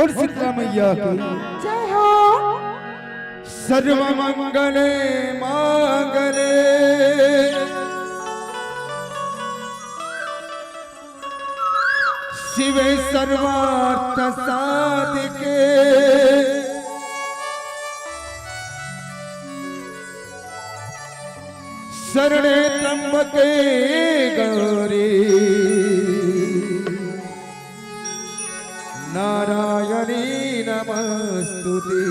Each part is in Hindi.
और सीता मैया की जय हो। सर्व मंगले मांगले शिवे सर्वार्थ साधिके शरणे त्र्यंबके गौरी नारायणी नमस्तुते।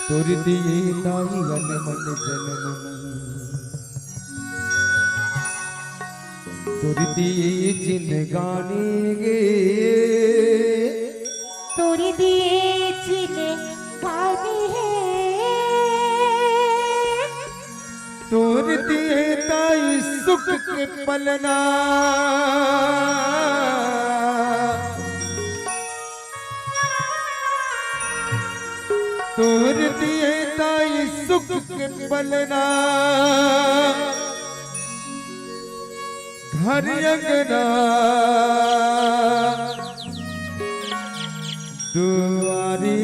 तुर दिए ताई गन मन जनम तुर दिए जिन गाने गे तुर दिए जिने गाने तुर दिए ताई सुख के पलना तुर दिए ताई सुख के पलना घर अंगना दुआरी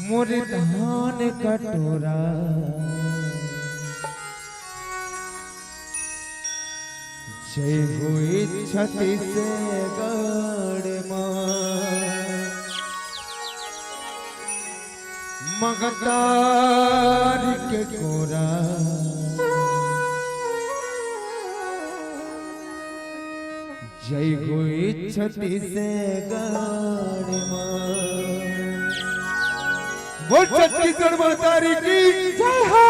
मोर धान कटोरा जय हुई छति से गड़ मगतार के कोरा जय हुई छति से गड़ बोल छत्तीसगढ़ मातारी की जय हो।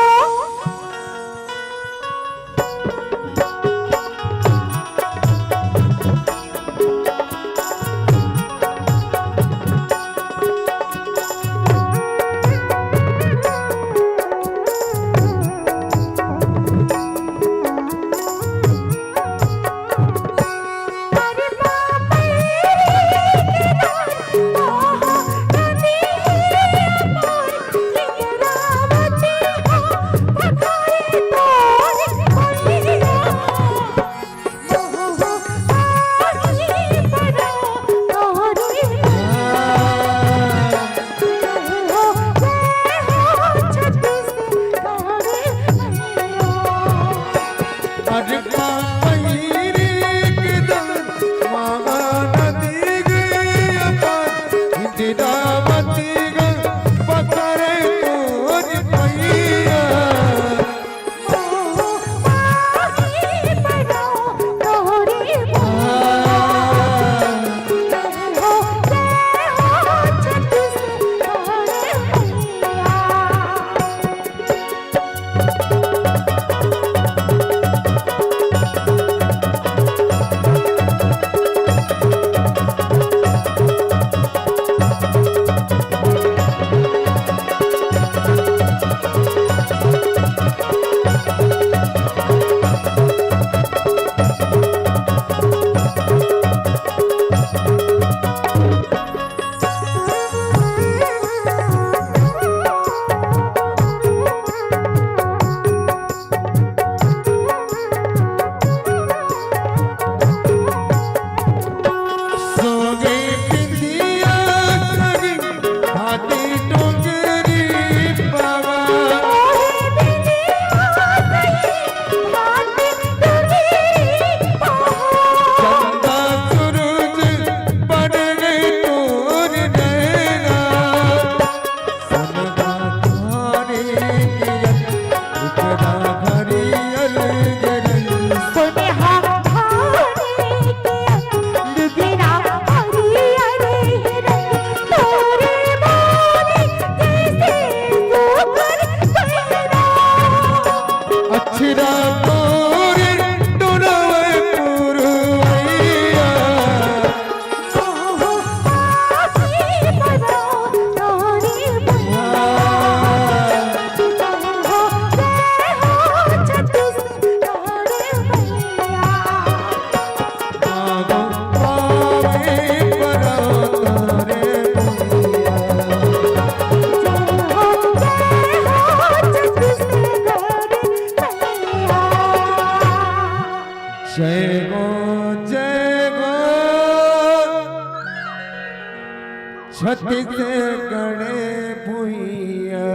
जय गो छत्तीसगढ़ भुइया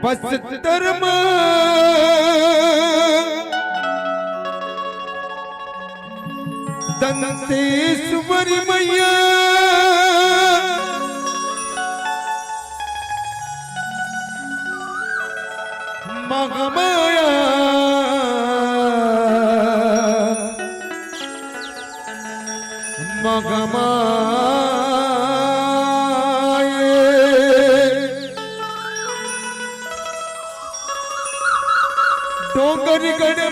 बस्तर दंतेश्वरी मैया मगमाया डोंगरगढ़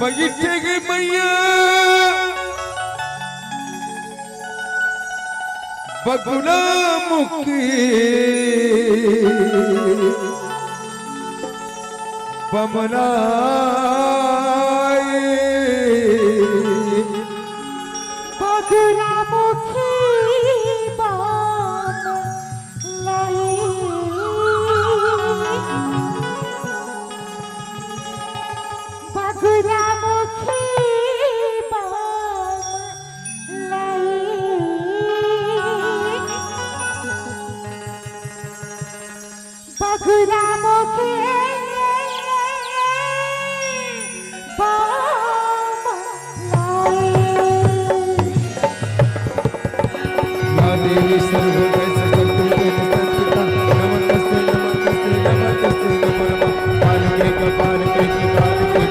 बैठे गई मैया बगुला मुखी बमला बगुला मुखी बगुला मुखी देवी सर्वभूत सकलपुरुषे संस्थिता नमस्तस्ते नमस्तस्ते नमस्तस्ते नमः कालिके कपालिके कालिके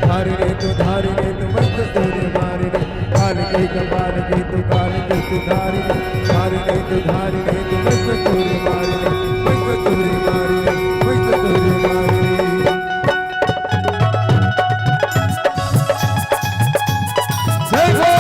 धारिणे धारिणे तु मस्त सूर्य मारिणे कालिके कपालिके तु धारिणे धारिणे तु मस्त सूर्य मारिणे मस्त सूर्य मारिणे मस्त सूर्य मारिणे जय हो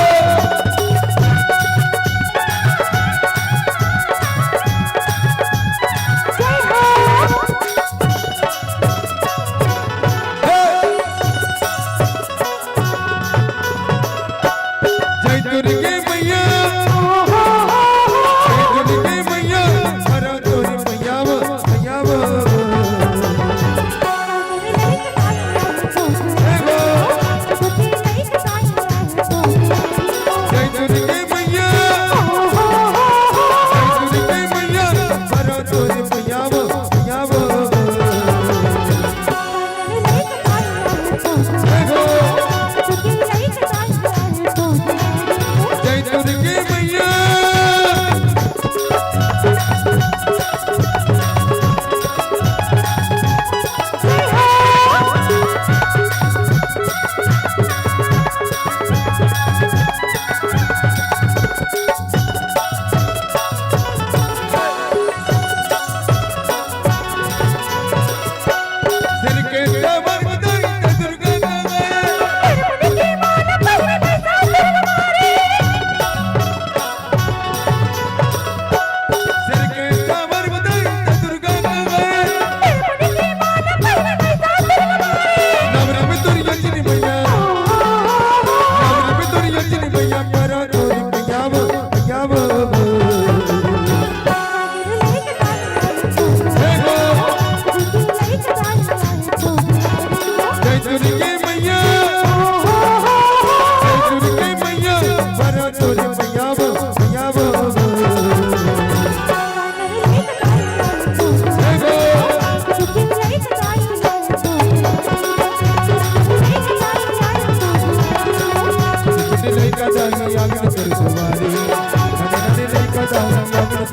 दुर्गे मैया हरा तोरी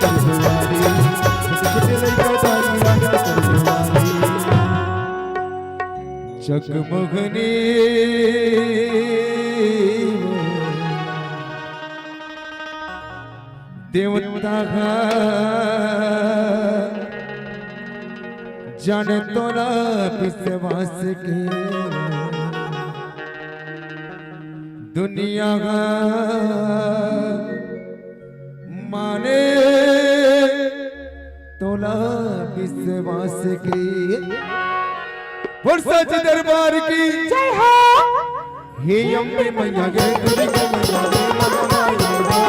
कर दुआरी छोटे लड़का तारी राजा कर दुआरी जगमगनी देवता जाने तोरा विश्वास के दुनिया माने तोला विश्वास की और सच दरबार की जय हो हे अम्बे मैया गे दुर्गा मैया गे महामाई हो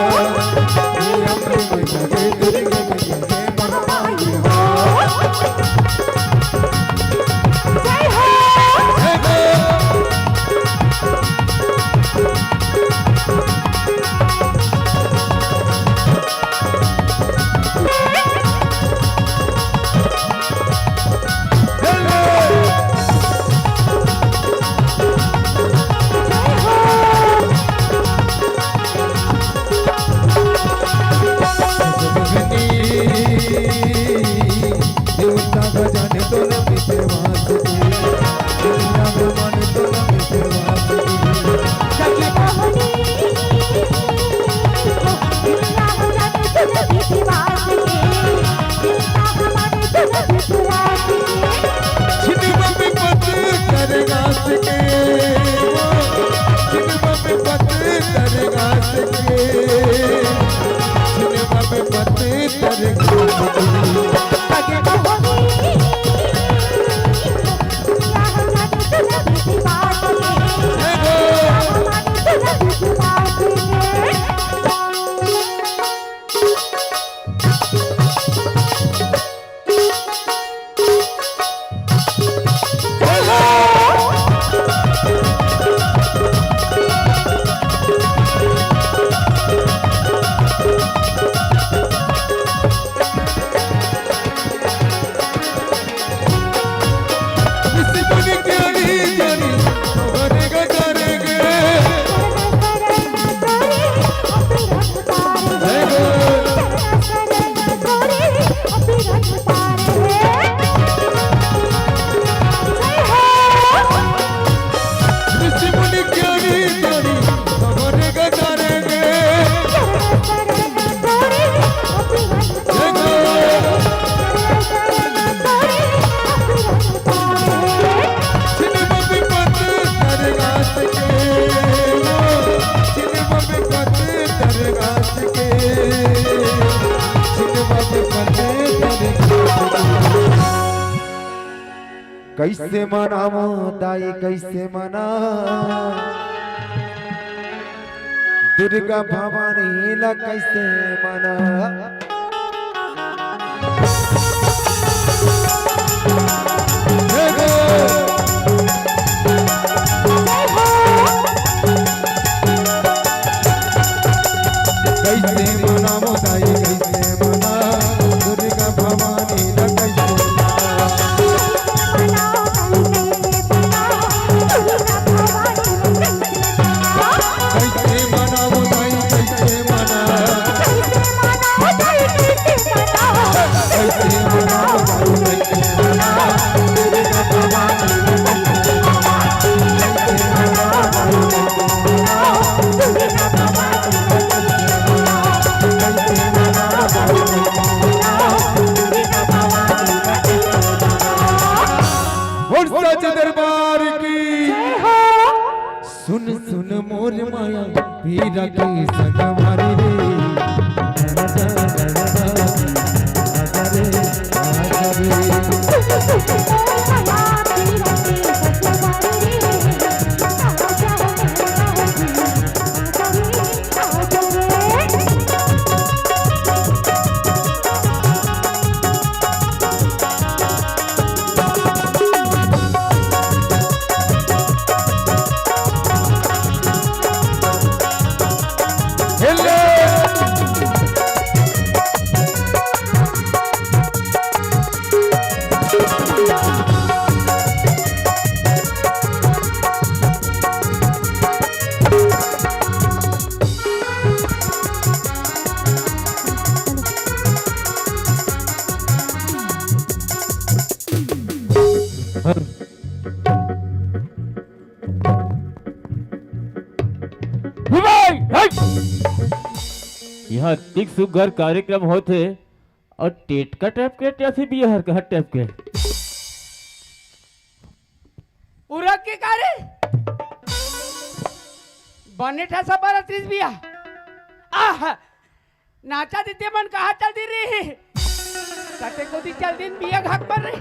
हे अम्बे मैया गे दुर्गा मैया गे महामाई हो जय हो देवता बजाने तो न विश्वास की दुनिया बजाने तो न विश्वास की जगी मोहनी दुनिया हो जाने तुझ विश्वास के दुनिया हमारे तुझ विश्वास के छिनवा में पत करेगा सके छिनवा में पत करेगा सके छिनवा में पत करेगा सके जगी मोहनी दुनिया हो जाने तुझ विश्वास के दुनिया हमारे तुझ विश्वास के किसी बनी ज्ञानी जानी बनेगा करेंगे किसी बनी ज्ञानी जानी बनेगा करेंगे छिनवा में पत करेगा सके छिनवा में पत करेगा सके छिनवा में पत करेगा सके कैसे मनामो दाई कैसे मना दुर्गा भवानी ला कैसे मना कैसे मना मोदाई कैसे मना दुर्गा भवानी ला कैसे मना कैसे मना मोदाई कैसे मना कैसे मना मोदाई कैसे मना दुर्गा भवानी और सच दरबार की सुन सुन मोर माया पीरा की संगवारी रे आजा रे आजा रे यहाँ दिख सुगर कार्यक्रम होते और टेट का टैप के कैसे भी हर का टैप के उरक के कारे बने था सब बार 30 बिया आह नाचा देते मन कहा चल दी रे कते को दी चल दिन बिया घाक पर रे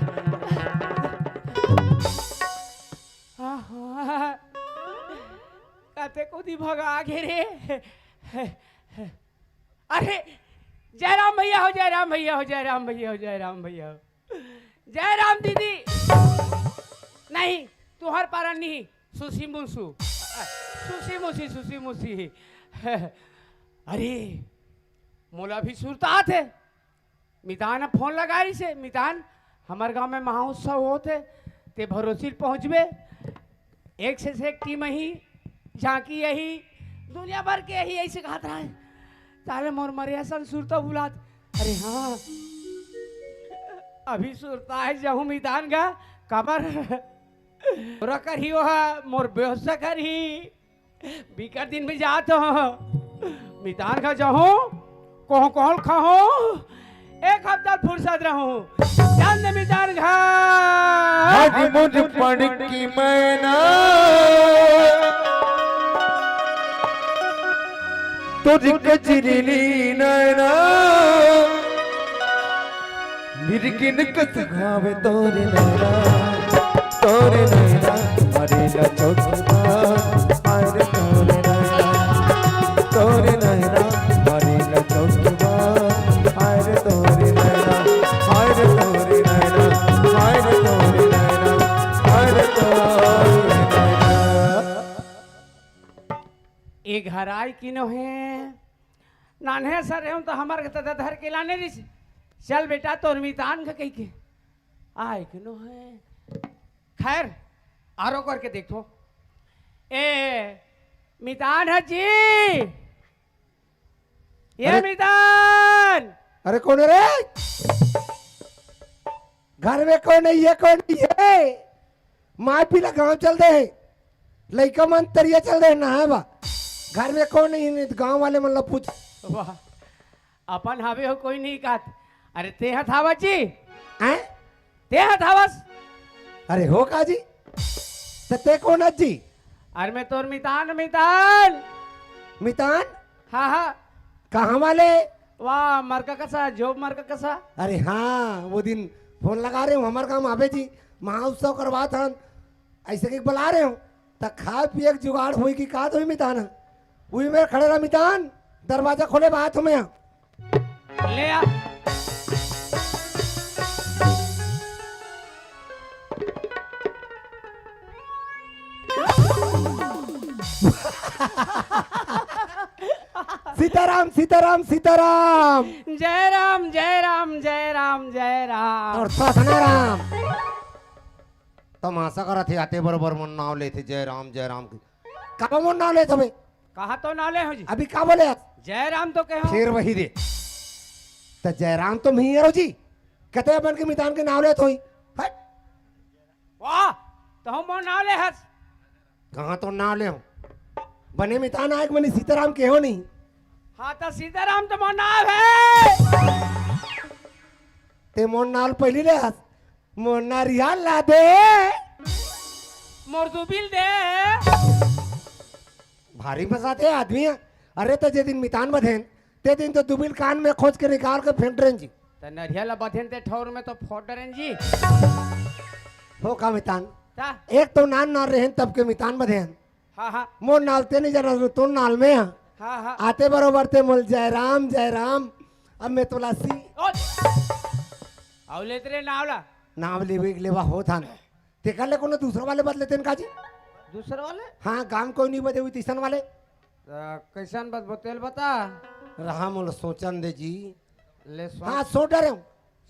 आहा कते को दी भगा घेरे अरे जयराम भैया हो जयराम भैया हो जयराम भैया हो जयराम भैया हो जयराम दीदी नहीं तुहर पारा नहीं सुसी मुसु सुसी मुसी अरे मोला भी सुरता थे मितान फोन लगाई से मितान हमार गांव में महोत्सव होते ते भरोसी पहुंचबे एक से एक टीम ही झांकी यही दुनिया भर के यही ऐसे कहता है ताले मोर मरे सन सुरता बुलात अरे हाँ अभी सुरता है जहू मितान का कबर कर ही वह मोर बेहोश कर ही बीकर दिन में जात हो मितान का जहू कोह कोहल खाओ एक हफ्ता फुर्सत रहूं चंद मितान घर आज मुझ पढ़ की मैना तुझ कचरीली नैना मिर्गिन कस घावे तोरे नैना अरे ला चौकमा अरे तोरे नैना अरे ला चौकमा अरे तोरे नैना अरे तोरे नैना अरे तोरे नैना अरे तोरे नैना एक हराई किनो है नान्हे सर हूं तो हमारे धर के लाने रिस चल बेटा तो मितान का कही के आए किनो है खैर आरो करके देखो ए मितान है जी ये मितान अरे कौन है रे घर में कौन है ये कौन है माँ पीला गांव चल दे लड़का मन तरिया चल दे नहा बा घर में कौन नहीं गांव वाले मन ला पूछ वाह अपन हावे हो कोई नहीं कहत अरे ते हथावा जी हैं ते हथावस अरे हो काजी तो ते कौन है जी अरे मैं तोर मितान मितान मितान हाँ हाँ कहाँ वाले वाह मरका कसा जोब मरका कसा अरे हाँ वो दिन फोन लगा रहे हूँ हमारे गाँव आबे जी महोत्सव करवा था ऐसे के बुला रहे हूँ तब खा पिए के जुगाड़ हुई की का तो मितान वही में खड़े रहा मितान दरवाजा खोले बात हमें ले आ सीताराम सीताराम सीताराम जय राम जय राम जय राम जय राम और ससने राम तमाशा करा थे आते बरोबर मन नाम लेते जय राम की कब मन नाम लेते हमें कहा तो नाले हो जी अभी का बोले जय राम तो कहो फिर वही दे तो जयराम तो नहीं है जी कहते बन के मितान के नाम लेते हुई वाह तो हम मोर नाले हस कहाँ तो नाम ले बने मितान आए मनी सीताराम के हो नहीं हाँ तो सीताराम तो मोर नाम है ते मोर नाल पहली ले हस मोर नारियल ला दे मोर दुबिल दे भारी फंसाते आदमी है अरे तो जे दिन मितान बधेन ते दिन तो दुबिल कान में खोज के निकाल के फेंक रहे जी तो नरियल बधेन ते ठौर में तो फोड़ डरेन जी हो का मितान ता एक तो नान रहे तब के मितान बधेन हाँ हाँ मोर नाल ते नहीं जाना तो नाल में है हाँ हाँ आते बरोबर ते मोल जय राम अब मैं तुलसी औले तेरे नावला नाम लेवा हो था ते कर ले कोनो दूसरा वाले बदले तेन काजी दूसरे वाले हाँ गांव कोई नहीं बदे हुई तीसन वाले कैसन बात बतेल बता रहा मोल सोचन दे जी ले हाँ सो डरे हूँ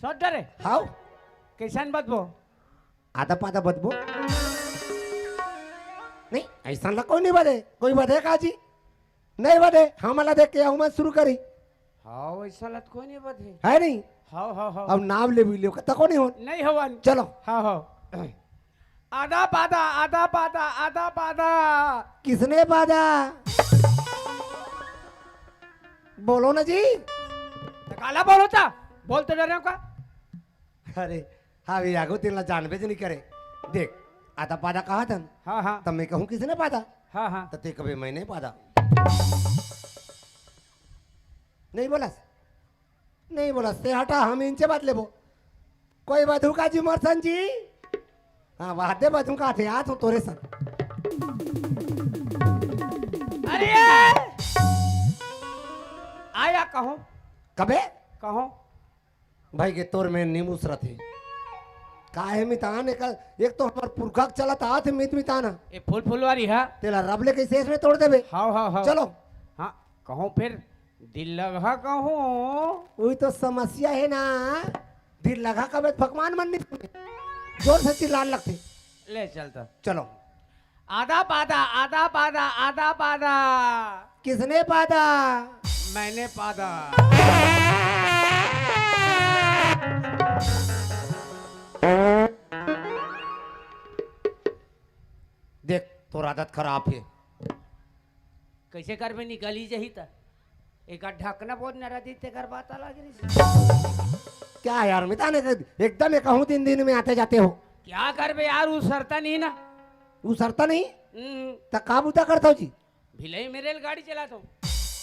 शॉट डरे हाँ कैसन बात बो आधा पाधा बदबो नहीं ऐसा ला कोई नहीं बदे कोई बदे काजी नहीं बदे हमारा देख के आऊँ मैं शुरू करी हाँ वैसा लत कोई नहीं बधे है नहीं हाँ हाँ हाँ अब नाम ले भी ले तको नहीं हो नहीं हवन चलो हाँ हाँ आधा पादा आधा पादा आधा पादा किसने पादा बोलो ना जी। तो काला बोलो था बोल तो डरे का अरे हाँ भी आगो तेरा जानबे जो नहीं करे। देख आधा पादा कहा था हाँ हाँ तब मैं कहूँ किसने पादा हाँ हाँ तो ते कभी मैं नहीं पादा। नहीं बोलस नहीं बोलस ते हटा हम इनसे बात ले वो कोई बधू का जी मरसन जी। हाँ वादे बधू का थे आज तोरे सर। अरे आया कहो कबे कहो भाई के तोर में नीमूस रथे काहे मितान एक तो हमार पुरखा चला था थे मिताना ये फूल फुलवारी है तेरा रबले के शेष में तोड़ देबे। हाँ हाँ हाँ चलो हाँ कहो फिर दिल लगा कहो वही तो समस्या है ना। दिल लगा कबे भगवान मन नहीं जोर से चिल्लाने लगते। ले चलता चलो आधा पादा आधा पादा आधा पादा किसने पादा मैंने पादा देख तो आदत खराब है। कैसे कर में निकली जही था एक ढकना बहुत न रही थे कर बात अलग रही। क्या यार मिताने एकदम कहूँ 3 दिन में आते जाते हो। क्या कर बे यार वो सरता नहीं ना वो सरता नहीं हम्म, तो काम उदा करता हो जी। भिलाई में रेलगाड़ी चलाता हूँ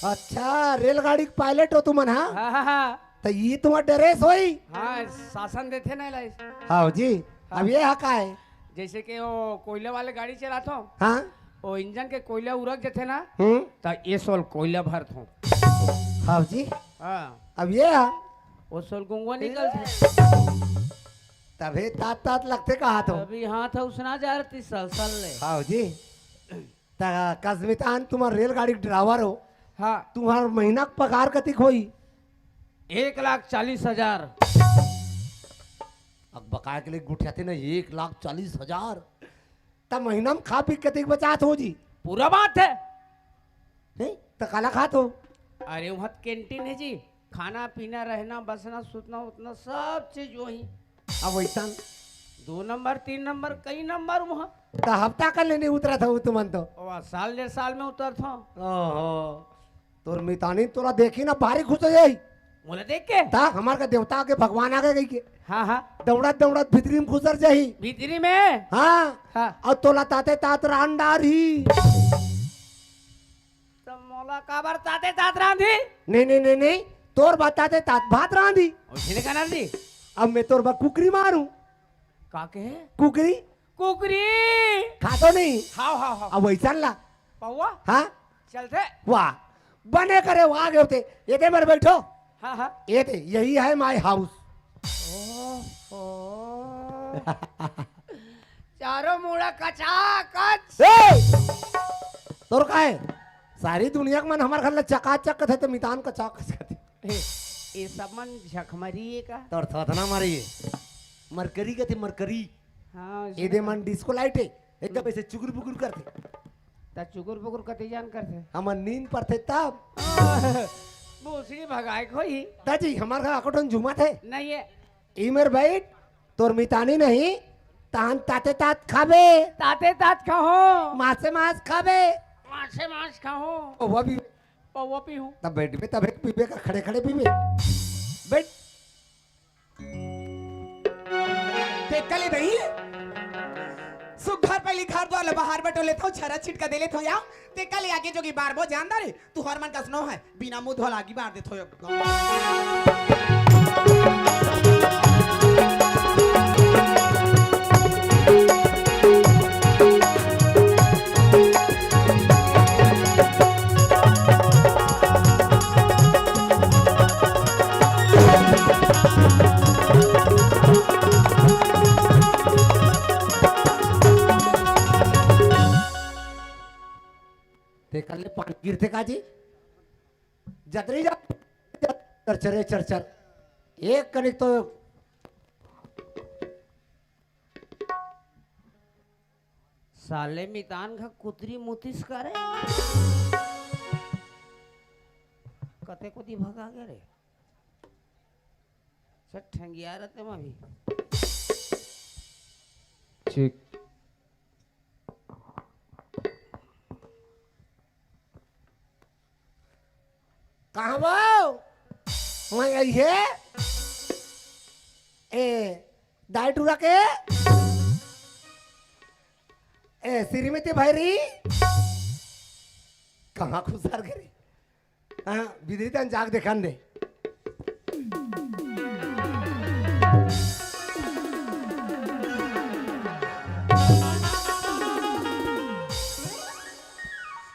अच्छा रेलगाड़ी के पायलट हो तुम हाँ हाँ हाँ हाँ तो ये तुम्हारा ड्रेस होई। हाँ शासन देते ना लाइस हाँ जी अब ये हका है। जैसे कि वो कोयले वाले गाड़ी चलाता हूँ हाँ वो इंजन के कोयला उड़क जाते ना हम्म तो ये सोल कोयला भरता हूँ हाँ जी हाँ अब ये है वो सोल गुंगवा निकलते तभी तात तात लगते कहा तो। अभी हाथ उसना जा रही सल सल ले हाँ जी कस्मितान तुम्हारा रेलगाड़ी ड्राइवर हो हाँ तुम्हारा महीना का पगार कतिक होई 1,40,000 अब बकाया के लिए गुठियाते ना 1,40,000 तब महीना में खा पी कतिक बचात हो जी। पूरा बात है तो काला खात हो। अरे वहाँ कैंटीन है जी खाना पीना रहना बसना सुतना उतना सब चीज वही अब वैसा 2 नंबर 3 नंबर कई नंबर वहाँ तो हफ्ता कर लेने उतरा था तुमन तो। साल 1.5 साल में उतर था ओहो तोर मितानी तोरा देखी ना भारी खुश हो जाई। बोले देख के ता हमार का देवता के भगवान आगे गई के हाँ हाँ दौड़त दौड़त भीतरी में खुसर जाही। भीतरी में हाँ हाँ और तोला ताते तात रांडार ही। तो मोला काबर ताते तात रांधी नहीं नहीं नहीं नहीं तोर बताते तात भात रांधी। उसने कहना जी अब मैं तोर बा कुकरी मारूं का के कुकरी कुकरी खातो नहीं। हाँ हाँ हाँ अब वैसा ला पौवा हाँ चलते वाह बने करे वो आगे होते ये दे मर बैठो हाँ हाँ ये दे यही है माय हाउस। चारों मुड़ा कचा कच तोर का है सारी दुनिया के मन हमारे घर चकाचक थे तो मितान का चौकस करते ये सब मन झकमरी का तोर थना मारी मरकरी कहते मरकरी हाँ ये दे मन डिस्को लाइट है एकदम ऐसे चुकुर बुकुर करते ता चुकुर बुकुर कते जान करते हम नींद पर थे तब भूसड़ी भगाए खोई दादी हमारे घर अकोटन झुमा थे नहीं है ई मेर बैठ तोर मितानी नहीं तान ताते तात खाबे ताते तात खाओ मासे मास खाबे माछे माछ खाओ ओ वो भी पौवा पीहूं तब बैठ में तब एक पीबे का खड़े खड़े पीबे बैठ कले नहीं सुख घर पहली घर द्वार बाहर बटो लेता हूँ छरा छिटका दे लेता हूँ या ते कल आगे जो की बार बो जानदा रे तू हर मन कसनो है बिना मुंह धोल आगे बार देतो देखा ले पानी गिरते काजी जतरी जा चरचरे चरचर एक कनिक तो साले मितान का कुतरी मुतिस करे कते कुती भगा गए रे सट ठंगिया रहते मैं भी ठीक कहाँ वो मैं आई है ए दाई टूरा के ए श्रीमती भैरी कहाँ खुशार करे हाँ विदिता जाग देखान दे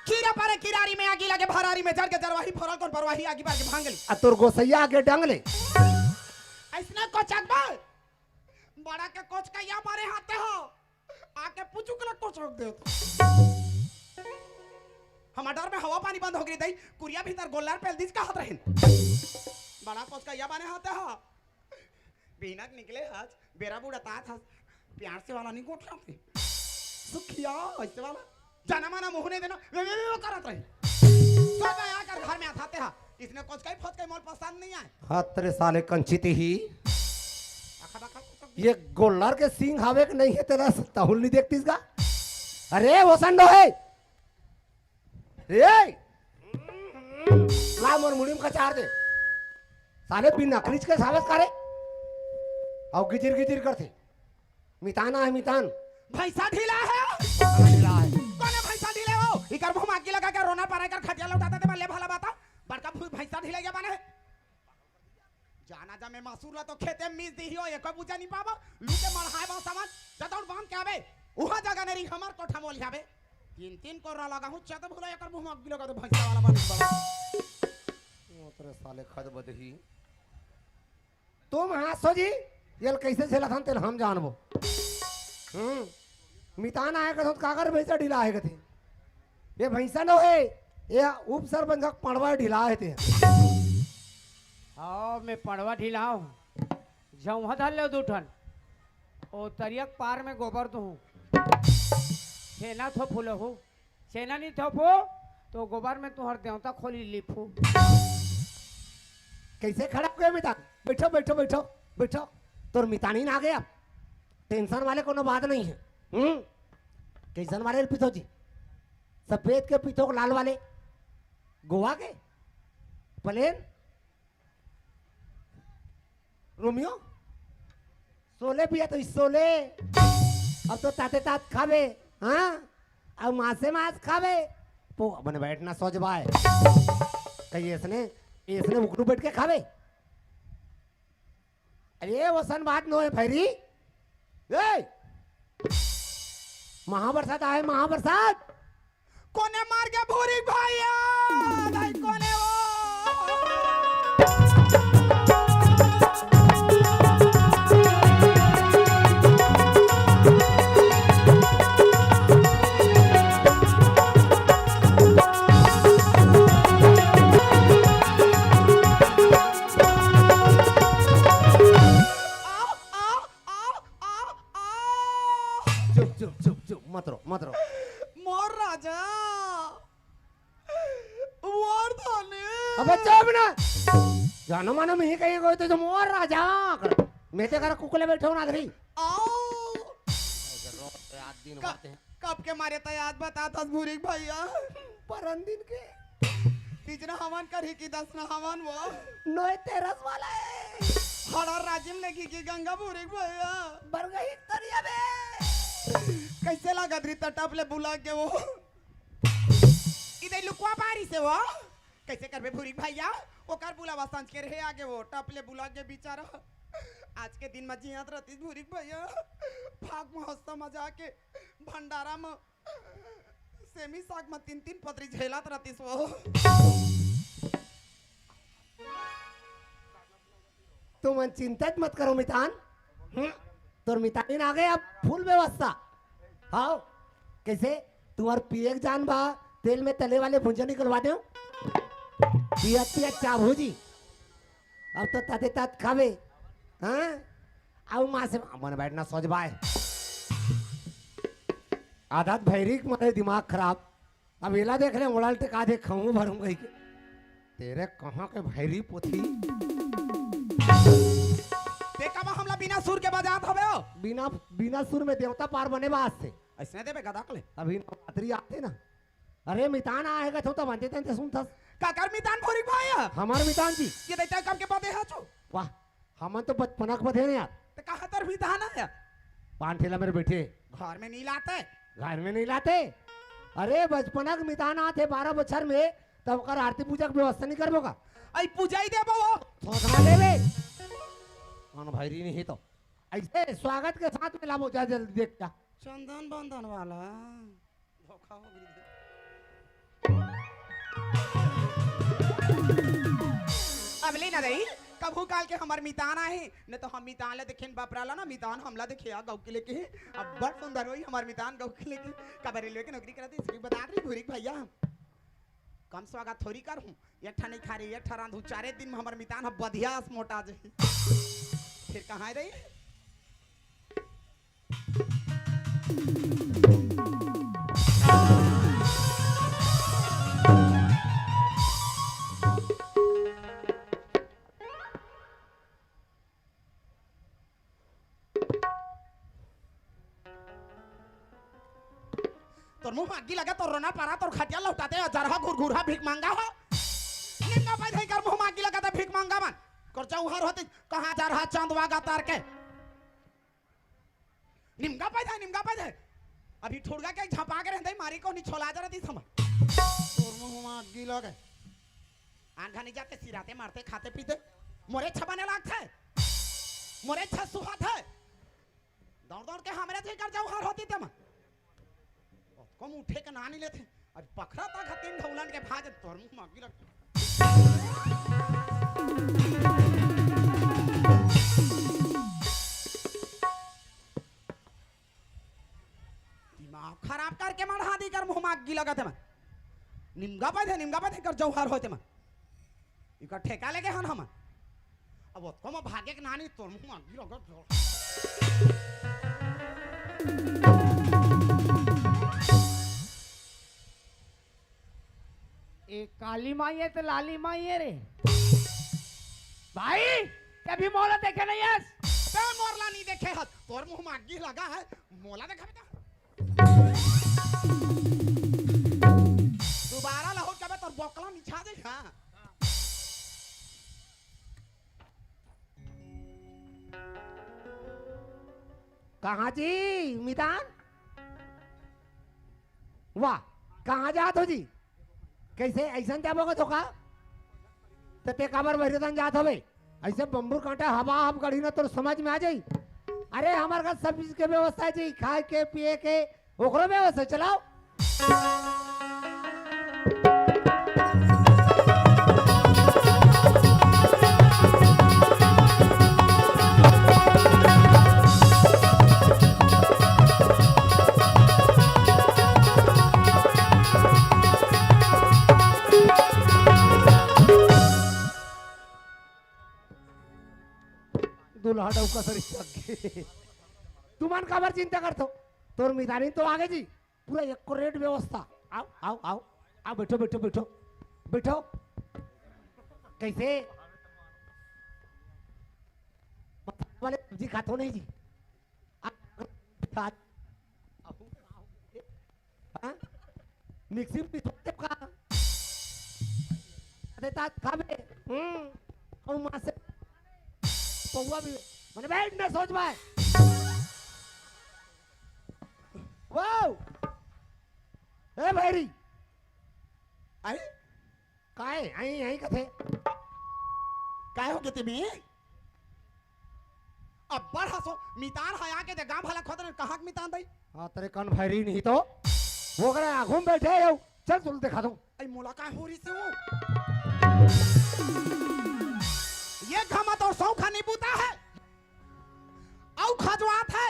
खीरा पारे किरारी में आगी लगे भरारी में जड़ के जरवाही फोरल कौन परवाही आगी बार के भांगली आ तोर गोसैया आगे डांगले ऐसना कोचक बा बड़ा के कोच का या मारे हाथे हो आके पूछू के कोचक दे हमार डर में हवा पानी बंद हो गई दई कुरिया भीतर गोल्लार पेल दिस का हाथ रहन बड़ा कोच का या मारे हाथे हो बिना निकले आज बेरा बूढ़ा ता था प्यार से वाला नहीं गोठला थे सुखिया ऐसे वाला जाना माना मुहने देना करत रही सब आकर घर में आते हा इसने कोच का फौज का मोल पसंद नहीं आए हाथ तेरे साले कंचित ही ये गोल्लर के सिंह हावे के नहीं है तेरा ताहुल नहीं देखती इसका अरे वो संडो है रे ला मोर मुड़ीम का चार दे साले बिना खरीच के सावस करे और गिजिर गिजिर करते मिताना है मितान भैंसा ढीला है कौन भैंसा ढीले हो इकर भूम आग लगा के रोना पारा कर खटिया लौटाते थे ले भला बाता बड़का भैंसा ढीले गया बने जाना जा में मासूर ला तो खेते मीज दी हो एक बुझा नहीं पावा लूटे मरहाय बा सामान जतौड़ बांध के आवे उहा जगह नेरी हमर कोठा मोल जावे तीन तीन कोरा लगा हूं चत भूला एकर भूम आग लगा तो भैंसा वाला बन ओ तेरे साले खद बदही तुम हासो जी येल कैसे झेला था तेल हम जानबो मितान आएगा तो कागर भैंसा ढीला आएगा थे ये भैंसा न है ये उप सरपंच पड़वा ढीला है थे हाँ मैं पड़वा ढिलाऊ जौहा धर ले दूठन ओ तरियक पार में गोबर दू छेना थो फूलो हो छेना नहीं थोपो तो गोबर में तुहर देवता खोली लिपू कैसे खड़ा हो गया मितान बैठो बैठो बैठो बैठो तोर मितानी ना आ गया टेंशन वाले कोनो बात नहीं है कैसन वाले पीतो जी सफेद के पीतो लाल वाले गोवा के प्लेन रोमियो सोले पिया तो सोले अब तो ताते तात खावे हाँ अब मासे मास खावे तो बने बैठना सोचबा है कहीं इसने उकड़ू बैठ के खावे अरे वसन बात नो है भैरी महाबरसात आए महाबरसात कोने मार के भूरी भैया भाई कोने वो मत रो मोर राजा मोर धाने अबे चुप ना जानो मानो मैं ही कहीं गए तो मोर राजा मैं ते कर कुकले बैठो ना धरी आओ कब के मारे तो याद बता था भूरी भैया परन दिन के तीजना हवन कर ही की 10 ना हवन वो नोए तेरस वाला है हरा राजिम लगी की गंगा भूरी भैया बरगही तरिया में कैसे लगा री टपले बुला के वो इधर लुकवा पारी से वो कैसे करबे भूरी भैया ओकर बुलावा सांझ के रहे आगे वो टपले बुला के बेचारा आज के दिन में जियात रहती भूरी भैया फाग महोत्सव में जाके भंडारा में सेमी साग में 3-3 पत्री झेलत रहती वो तुम चिंता मत करो मितान तोर मितानी आ गए अब फुल व्यवस्था हाँ कैसे तुम्हार पिए जान बा तेल में तले वाले भुंजा निकलवा दो पिया पिया चाभूजी अब तो ताते तात खावे हाँ अब माँ से मन बैठना सोचबा है आदत भैरिक मारे दिमाग खराब अब एला देख रहे उड़ाल टिका दे खाऊं भरूंगा के तेरे कहाँ के भैरी पोथी देखा बा हमला बिना सुर के बजात हवे हो बिना सुर में देवता पार बने बात से ऐसने देबे गदाकले अभी नवरात्रि आते ना अरे मितान आएगा तो बनते थे सुन था काकर मितान भोरी भाई हमार मितान जी ये दैता काम के बादे है छो वाह हमन तो बचपना के बधे यार ते कहां तर मितान है पान ठेला मेरे बैठे घर में नहीं लाते घर में नहीं लाते अरे बचपना के मितान आते 12 बछर में तब कर आरती पूजा की व्यवस्था नहीं करबो का आई पूजा ही देबो सोचना देवे कौन भाईरी नहीं तो ऐसे स्वागत के साथ में लाबो जा जल्दी देख जा चंदन बंधन वाला धोखा हो गई अबले ना दई कभू काल के हमार मितान आए न तो हम मितान ले देखेन बापराला ना मितान हमला देखे आ गांव के लेके अब बड़ सुंदर होई हमार मितान गांव के लेके का रेलवे के नौकरी करते इसकी बता रही भूरी भैया कम स्वागत थोड़ी कर हूं एक ठा नहीं खा रही एक ठा रांधू 4 दिन में हमार मितान अब बधिया मोटा जे फिर कहां रही तोर मुंह आगी लगा तोर रोना पारा तोर खटिया लौटाते जरहा घुरघुरा भीख मांगा हो निम्ना पाई धई कर मुंह आगी लगाता भीख मांगा मन कर चौहर होते कहां जरहा चांदवा गातार के निम्गा पाई धई अभी ठुड़गा के झपा के रहते मारी को नहीं छोला जरा दी सम तोर मुंह आगी लगे आंखा नहीं जाते सिराते मारते खाते पीते मोरे छबाने लागते मोरे छसुहात है दौड़ दौड़ के हमरे थे कर जाऊ हर होती तम कम उठे के नानी लेते अब पखरा तक तीन ढौलन के भाज तोर मुंह मागी लग दिमाग खराब करके मढ़ा दी कर मुंह मागी लगत है निमगा पे कर जौहर होते मन इका ठेका लेके हन हम अब कम भागे के नानी तोर मुंह मागी लगत एक काली माई है तो लाली माई है रे भाई कभी मोला देखे नहीं है बे मोरला नहीं देखे हत तोर मुंह मागी लगा है मोला देखा बेटा दोबारा लहो कबे तोर बोकला निछा दे हां कहाँ जी मितान वाह कहाँ जात हो जी कैसे ऐसा जाबोगे तो का ते काबर बहिरतन जात होवे ऐसे बम्बू कांटा हवा हम गढ़ी ना तो समझ में आ जाई अरे हमारे घर सब चीज के व्यवस्था है जी खाए के पिए के ओकरो व्यवस्था चलाओ दुल्हा डौका सरी सके तुमन काबर चिंता करतो तोर मितानी तो आगे जी पूरा एक्यूरेट व्यवस्था आओ आओ आओ आओ बैठो बैठो बैठो बैठो कैसे वाले सब्जी खातो नहीं जी मिक्सी में पिसोते का देता खाबे और मां से पौवा भी मैंने बैठ ना सोच भाई वाओ ए भैरी आई काय आई आई कथे काय हो गते में अब बड़ हसो मितान हया के दे गांव भला खोदन कहां के मितान दई हां तेरे कन भैरी नहीं तो वो करे आंखों में बैठे हो चल तुल दिखा दूं आई मुलाकात हो रही से हो ये घमत और सौखा नहीं बूता है औ खजवात है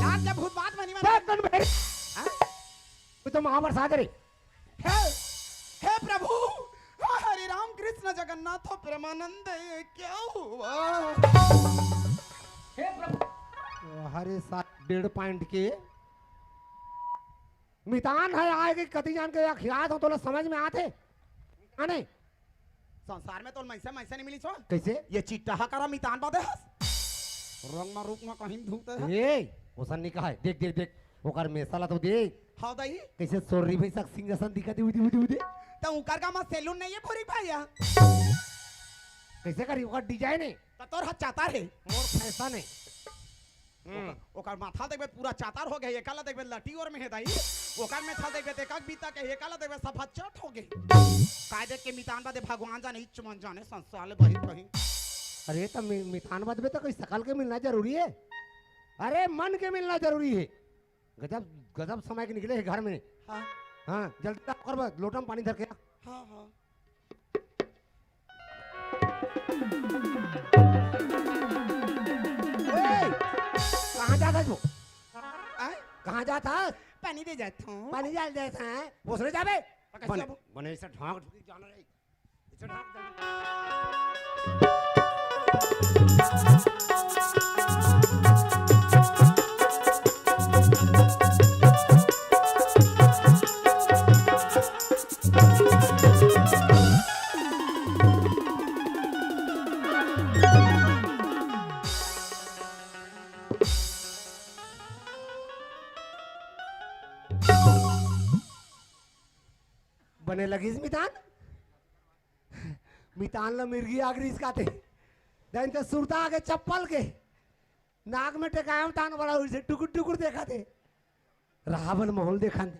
लाज जब भूत बात बनी ए कन भैरी तू तो महाप्रसाद रे हे प्रभु हरे राम कृष्ण जगन्नाथ प्रेमानंद ये क्या हुआ हे प्रभु हरे 1.5 पॉइंट के मितान है आए कि कति जान के खियात हो तो समझ में आते आने संसार में तो मैसे नहीं मिली छो कैसे ये चिट्टा करा मितान बादे रंग में रूप में कहीं धूते हैं ए ओसन नहीं कहा है देख देख देख ओकर मेसाला तो देख हां दई कैसे सोरी भाई सक सिंहासन दिखा दे उदी उदी उदी तो उकर का मत सैलून नहीं है भूरी भैया कैसे करी ओकर डिजाइन है तो तोर हाथ चाहता है मोर फैशन है ओकर माथा देखबे पूरा चातार हो गए एकाला देखबे लटी और में है दाई ओकर में था देखबे ते बीता के एकाला देखबे सफा चट हो गए कायदे के मितान बादे भगवान जाने इच्छ मन जाने संसार बही कहीं अरे तो मिठान बाद में तो कोई सकल के मिलना जरूरी है अरे मन के मिलना जरूरी है गजब गजब समय के निकले है घर में हाँ हाँ जल्दी कर लोटा में पानी धर के आ। हाँ हाँ ओए, कहाँ जाता तू आए कहाँ जाता पानी दे जाता हूँ पानी डाल देता है उसने जाबे कैसे बने जाबो? बने इसे ढांक ढुकी जाना रे इसे ढांक जल्दी। बने लगी मितान मितान लो मिर्गी आगरी इसका थे दैन तो सुरता आगे चप्पल के नाक में टेकायम तान बड़ा उसे टुकुर टुकुर देखा थे रावण माहौल देखा थे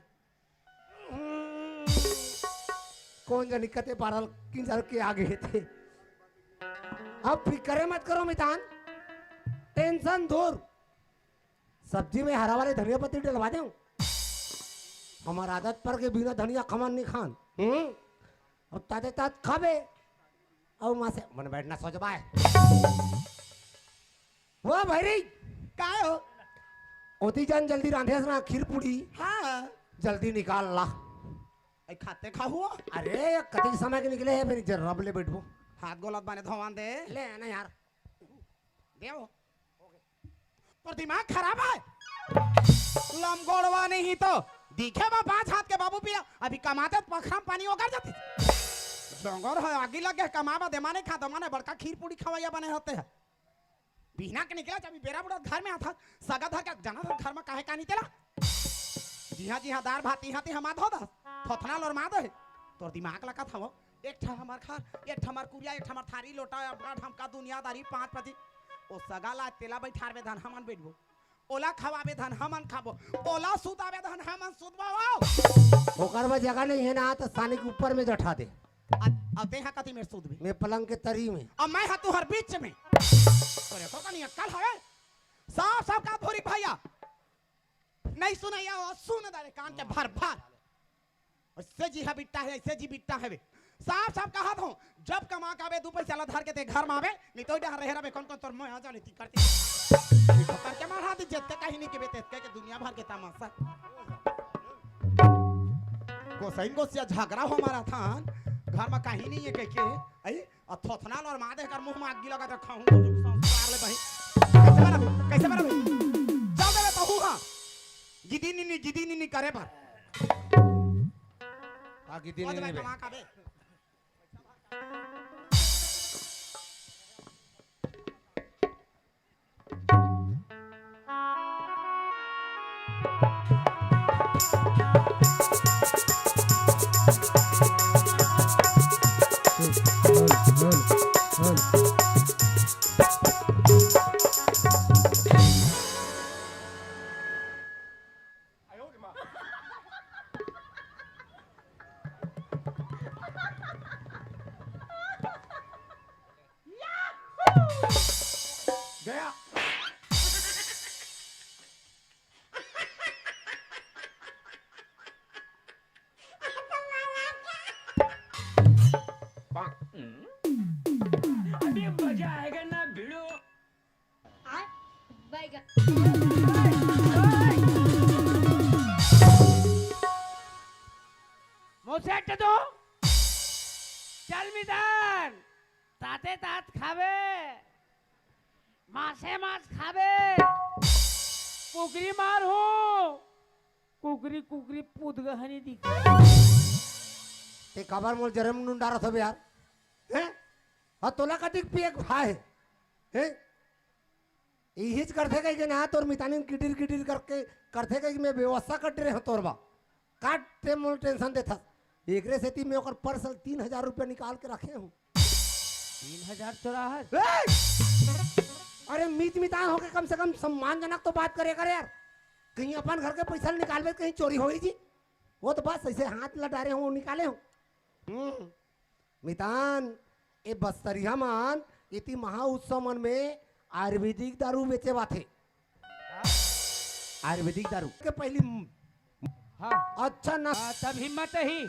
कौन जानी कते पारल किन साल के आगे थे अब फिक्र मत करो मितान टेंशन दूर सब्जी में हरा वाले धनिया पत्ती डलवा दे हमारा आदत पर के बिना धनिया खमन नहीं खान और ताते तात खाबे और मां से मन बैठना सोच बाय वो भैरी काय हो ओती जान जल्दी रांधे ना खीर पूड़ी हाँ जल्दी निकाल ला ऐ खाते खा हुआ अरे कति समय के निकले है मेरी जर रब ले बैठबो हाथ गोलत बने धोवान दे ले ना यार देव पर दिमाग खराब है लमगोड़वा नहीं तो दिखे बा 5 हाथ के बाबू पिया अभी कमाते पखरा में पानी ओकर जाती डोंगर है आगे लगे कमावा दे माने खा दमाने बड़का खीर पूरी खवाया बने होते हैं बिना के निकला जब बेरा बुड़ा घर में आता सगा धर के जाना था घर में काहे का निकला जी हाँ दार भात हाथी हम धो दा थोथना लोर माद है तोर दिमाग लगा था वो एक ठा हमार खार एक ठा हमार कुरिया एक ठा हमार थारी लोटा अपना हमका दुनियादारी 5 पति ओ सगा ला तेला बैठारबे धन हमन बैठबो ओला खवाबे धन हमन खाबो ओला सुताबे धन हमन सुतबो ओकर में जगह नहीं है ना तो सानी के ऊपर में जठा दे अब देहा कति मेर सुतबे मैं पलंग के तरी में अब मैं हा तू हर बीच में करे तो कनी अक्कल है साफ साफ का भोरी भैया नहीं सुनैया सुन दारे कान के भर भर ऐसे जी हा बिट्टा है ऐसे जी बिट्टा है साफ साफ कहा था जब कमा के आवे 2 पैसा ला धर के ते घर में आवे नहीं तो डर रहे रहे कौन कौन तोर मोह आ जाने ती करती कर के मार हाथ जत्ते कहीं नहीं के बेते के दुनिया भर के तमाशा गोसाइन गोसिया झगड़ा हो हमारा था घर में कहीं नहीं है के आई अथोथना और मादे कर मुंह में आग लगा के खाऊं संस्कार ले भाई कैसे बना चल दे बहू हां गिदी नी करे पर आगे दिन नहीं बे कमा का बे गया अभी मजा आएगा ना भिड़ो मोसेट दो चल मिदान ताते तात खावे मासे मास खावे कुकरी मार हो कुकरी कुकरी पुदगहनी दिख ते खबर मोल जरम नुंडारा था यार हैं और तोला कतिक पिए भाई हैं इहिच करथे कहीं के ना तोर मितानी किटिर किटिर करके करथे कहीं मैं व्यवस्था करते रहे तोर बा काट ते मोल टेंशन देथा एकरे सेती में ओकर पर्सल 3000 रुपया निकाल के रखे हूँ 3000 चौराहा अरे मीत मितान होके कम से कम सम्मानजनक तो बात करे करे यार कहीं अपन घर के पैसा निकालवे कहीं चोरी हो गई जी वो तो बस ऐसे हाथ लटारे हूँ निकाले हूँ मितान ये बस्तरिया मान इति महा उत्सव मन में आयुर्वेदिक दारू बेचे बाथे आयुर्वेदिक दारू के पहली हाँ अच्छा ना तब हिम्मत ही